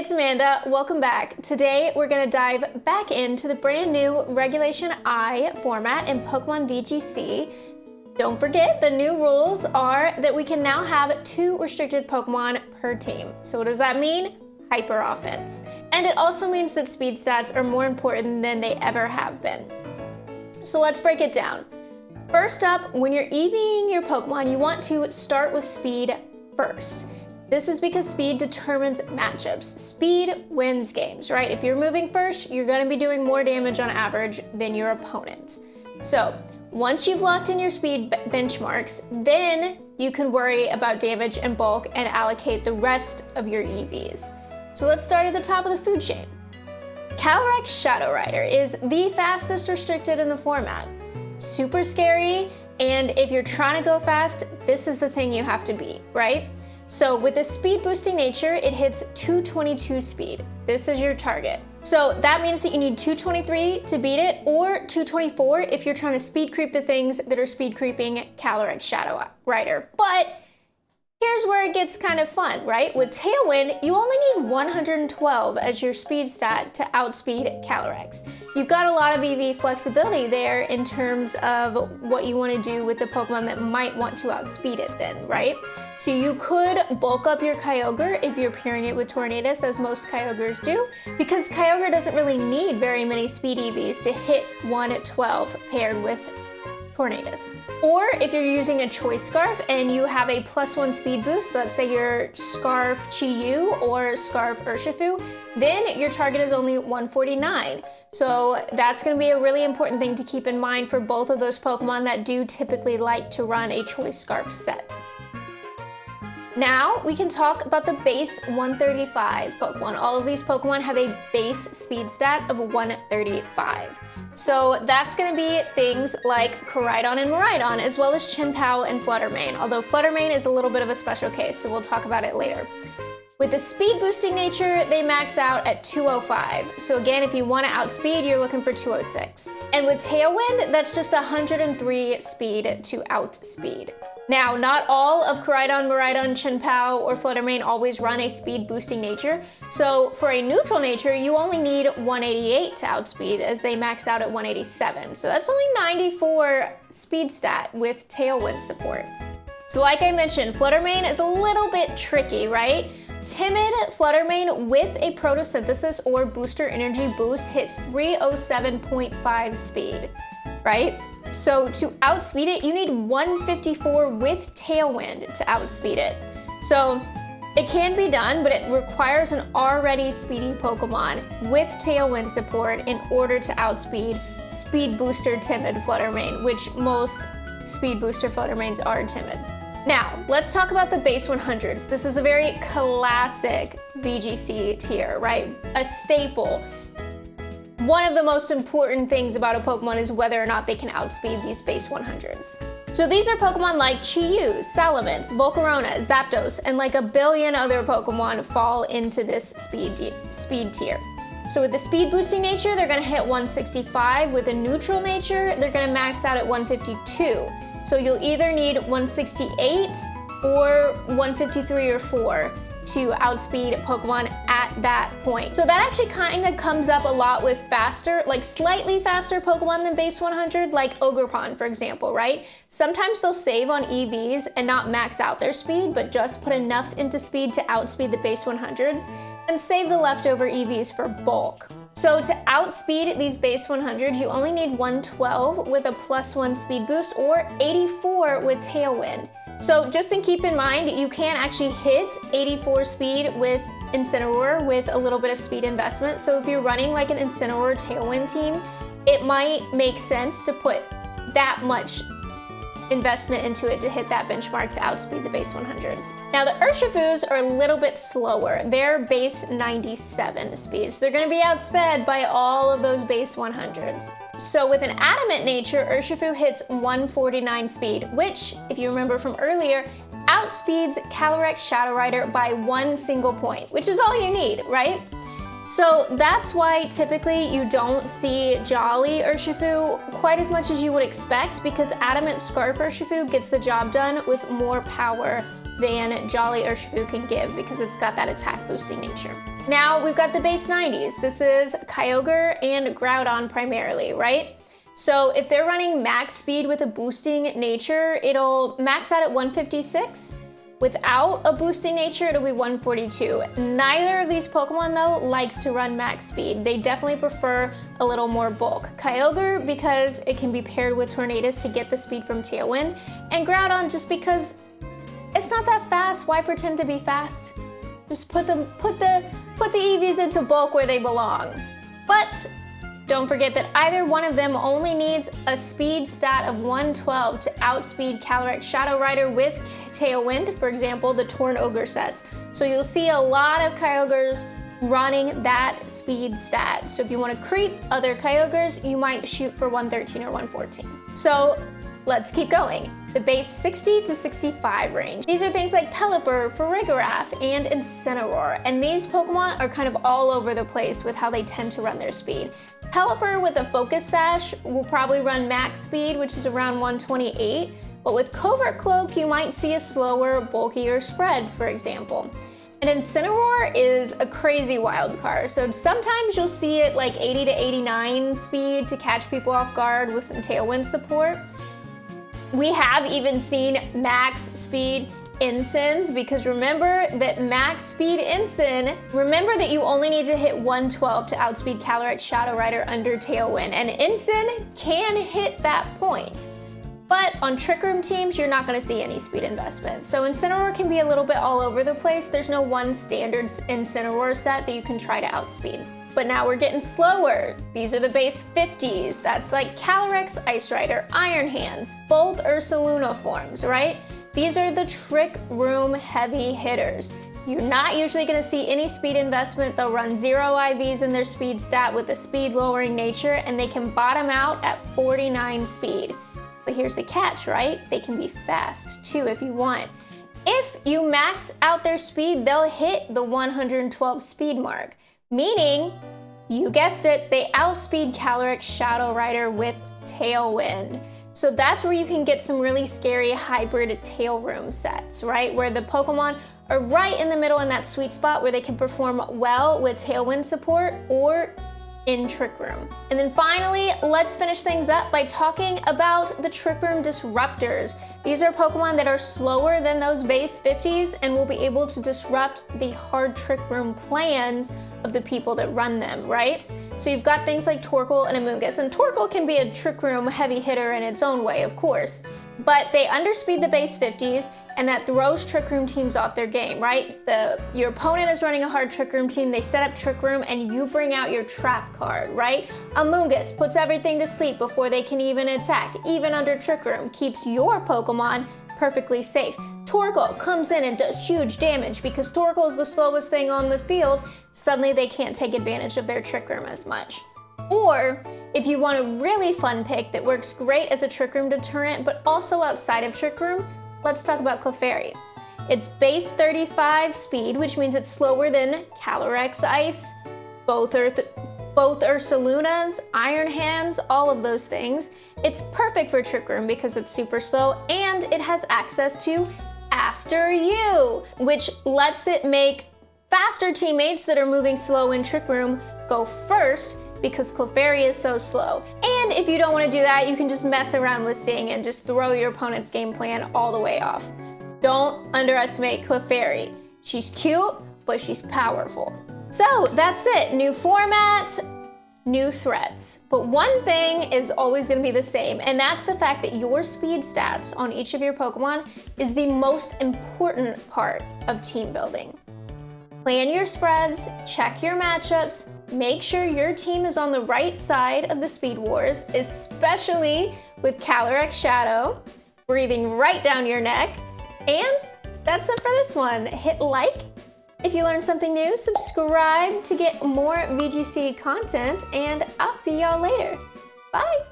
it's Amanda. Welcome back. Today we're going to dive back into the brand new Regulation I format in Pokemon VGC. Don't forget, the new rules are that we can now have 2 restricted Pokemon per team. So what does that mean? Hyper offense. And it also means that speed stats are more important than they ever have been. So let's break it down. First up, when you're EVing your Pokemon, you want to start with speed first. This is because speed determines matchups. Speed wins games, right? If you're moving first, you're going to be doing more damage on average than your opponent. So once you've locked in your speed benchmarks, then you can worry about damage and bulk and allocate the rest of your EVs. So let's start at the top of the food chain. Calyrex Shadow Rider is the fastest restricted in the format. Super scary, and if you're trying to go fast, this is the thing you have to beat, right? So with the speed boosting nature, it hits 222 speed. This is your target. So that means that you need 223 to beat it, or 224 if you're trying to speed creep the things that are speed creeping Calyrex Shadow Rider. But here's where it gets kind of fun, right? With Tailwind, you only need 112 as your speed stat to outspeed Calyrex. You've got a lot of EV flexibility there in terms of what you want to do with the Pokemon that might want to outspeed it then, right? So you could bulk up your Kyogre if you're pairing it with Tornadus, as most Kyogres do, because Kyogre doesn't really need very many speed EVs to hit 112 paired with Tornadus. Or if you're using a Choice Scarf and you have a +1 speed boost, let's say your Scarf Chi-Yu or Scarf Urshifu, then your target is only 149. So that's going to be a really important thing to keep in mind for both of those Pokemon that do typically like to run a Choice Scarf set. Now we can talk about the base 135 Pokemon. All of these Pokemon have a base speed stat of 135. So that's going to be things like Koraidon and Miraidon, as well as Chien-Pao and Flutter Mane, although Flutter Mane is a little bit of a special case, so we'll talk about it later. With the speed boosting nature, they max out at 205. So again, if you want to outspeed, you're looking for 206. And with Tailwind, that's just 103 speed to outspeed. Now, not all of Koraidon, Miraidon, Chien-Pao, or Flutter Mane always run a speed boosting nature. So for a neutral nature, you only need 188 to outspeed, as they max out at 187. So that's only 94 speed stat with Tailwind support. So like I mentioned, Flutter Mane is a little bit tricky, right? Timid Flutter Mane with a Photosynthesis or Booster Energy boost hits 307.5 speed, right? So to outspeed it, you need 154 with Tailwind to outspeed it. So it can be done, but it requires an already speedy Pokemon with Tailwind support in order to outspeed Speed Booster Timid Flutter Mane, which most Speed Booster Flutter Manes are timid. Now, let's talk about the base 100s. This is a very classic VGC tier, right? A staple. One of the most important things about a Pokemon is whether or not they can outspeed these base 100s. So these are Pokemon like Chi-Yu, Salamence, Volcarona, Zapdos, and like a billion other Pokemon fall into this speed tier. So with the speed boosting nature, they're gonna hit 165. With a neutral nature, they're gonna max out at 152. So you'll either need 168 or 153 or 4 to outspeed Pokemon at that point. So that actually kind of comes up a lot with faster, like slightly faster Pokemon than base 100, like Ogerpon, for example, right? Sometimes they'll save on EVs and not max out their speed, but just put enough into speed to outspeed the base 100s and save the leftover EVs for bulk. So to outspeed these base 100s, you only need 112 with a +1 speed boost or 84 with Tailwind. So just to keep in mind, you can actually hit 84 speed with Incineroar with a little bit of speed investment. So if you're running like an Incineroar Tailwind team, it might make sense to put that much investment into it to hit that benchmark to outspeed the base 100s. Now the Urshifus are a little bit slower. They're base 97 speed, so they're going to be outsped by all of those base 100s. So with an adamant nature, Urshifu hits 149 speed, which, if you remember from earlier, outspeeds Calyrex Shadow Rider by 1 single point, which is all you need, right? So that's why typically you don't see Jolly Urshifu quite as much as you would expect, because Adamant Scarf Urshifu gets the job done with more power than Jolly Urshifu can give because it's got that attack boosting nature. Now we've got the base 90s. This is Kyogre and Groudon primarily, right? So if they're running max speed with a boosting nature, it'll max out at 156. Without a boosting nature, it'll be 142. Neither of these Pokemon, though, likes to run max speed. They definitely prefer a little more bulk. Kyogre, because it can be paired with Tornadus to get the speed from Tailwind, and Groudon, just because it's not that fast. Why pretend to be fast? Just put the EVs into bulk where they belong. But don't forget that either one of them only needs a speed stat of 112 to outspeed Calyrex Shadow Rider with Tailwind, for example, the Torn Ogre sets. So you'll see a lot of Kyogres running that speed stat. So if you want to creep other Kyogres, you might shoot for 113 or 114. So let's keep going. The base 60 to 65 range. These are things like Pelipper, Farigiraf, and Incineroar. And these Pokemon are kind of all over the place with how they tend to run their speed. Pelipper with a Focus Sash will probably run max speed, which is around 128. But with Covert Cloak, you might see a slower, bulkier spread, for example. And Incineroar is a crazy wild card. So sometimes you'll see it like 80 to 89 speed to catch people off guard with some Tailwind support. We have even seen max speed Incins, because remember that max speed Incin, remember that you only need to hit 112 to outspeed Calyrex Shadow Rider under Tailwind, and Incin can hit that point. But on Trick Room teams, you're not going to see any speed investment. So Incineroar can be a little bit all over the place. There's no one standard Incineroar set that you can try to outspeed. But now we're getting slower. These are the base 50s. That's like Calyrex, Ice Rider, Iron Hands, both Ursaluna forms, right? These are the Trick Room heavy hitters. You're not usually gonna see any speed investment. They'll run 0 IVs in their speed stat with a speed lowering nature, and they can bottom out at 49 speed. But here's the catch, right? They can be fast too if you want. If you max out their speed, they'll hit the 112 speed mark, meaning, you guessed it, they outspeed Calyrex Shadow Rider with Tailwind. So that's where you can get some really scary hybrid tail room sets, right? Where the Pokemon are right in the middle in that sweet spot where they can perform well with Tailwind support or in Trick Room. And then finally, let's finish things up by talking about the Trick Room disruptors. These are Pokemon that are slower than those base 50s and will be able to disrupt the hard Trick Room plans of the people that run them, right? So you've got things like Torkoal and Amoonguss, and Torkoal can be a Trick Room heavy hitter in its own way, of course, but they underspeed the base 50s, and that throws Trick Room teams off their game, right? Your opponent is running a hard Trick Room team, they set up Trick Room, and you bring out your trap card, right? Amoonguss puts everything to sleep before they can even attack, even under Trick Room, keeps your Pokemon perfectly safe. Torkoal comes in and does huge damage because Torkoal is the slowest thing on the field. Suddenly they can't take advantage of their Trick Room as much. Or if you want a really fun pick that works great as a Trick Room deterrent but also outside of Trick Room, let's talk about Clefairy. It's base 35 speed, which means it's slower than Calyrex Ice, both Ursalunas, Iron Hands, all of those things. It's perfect for Trick Room because it's super slow and it has access to After You, which lets it make faster teammates that are moving slow in Trick Room go first because Clefairy is so slow. And if you don't want to do that, you can just mess around with Sing and just throw your opponent's game plan all the way off. Don't underestimate Clefairy. She's cute, but she's powerful. So that's it, new format, new threats. But one thing is always gonna be the same, and that's the fact that your speed stats on each of your Pokemon is the most important part of team building. Plan your spreads, check your matchups, make sure your team is on the right side of the Speed Wars, especially with Calyrex Shadow breathing right down your neck. And that's it for this one. Hit like if you learned something new, subscribe to get more VGC content, and I'll see y'all later. Bye!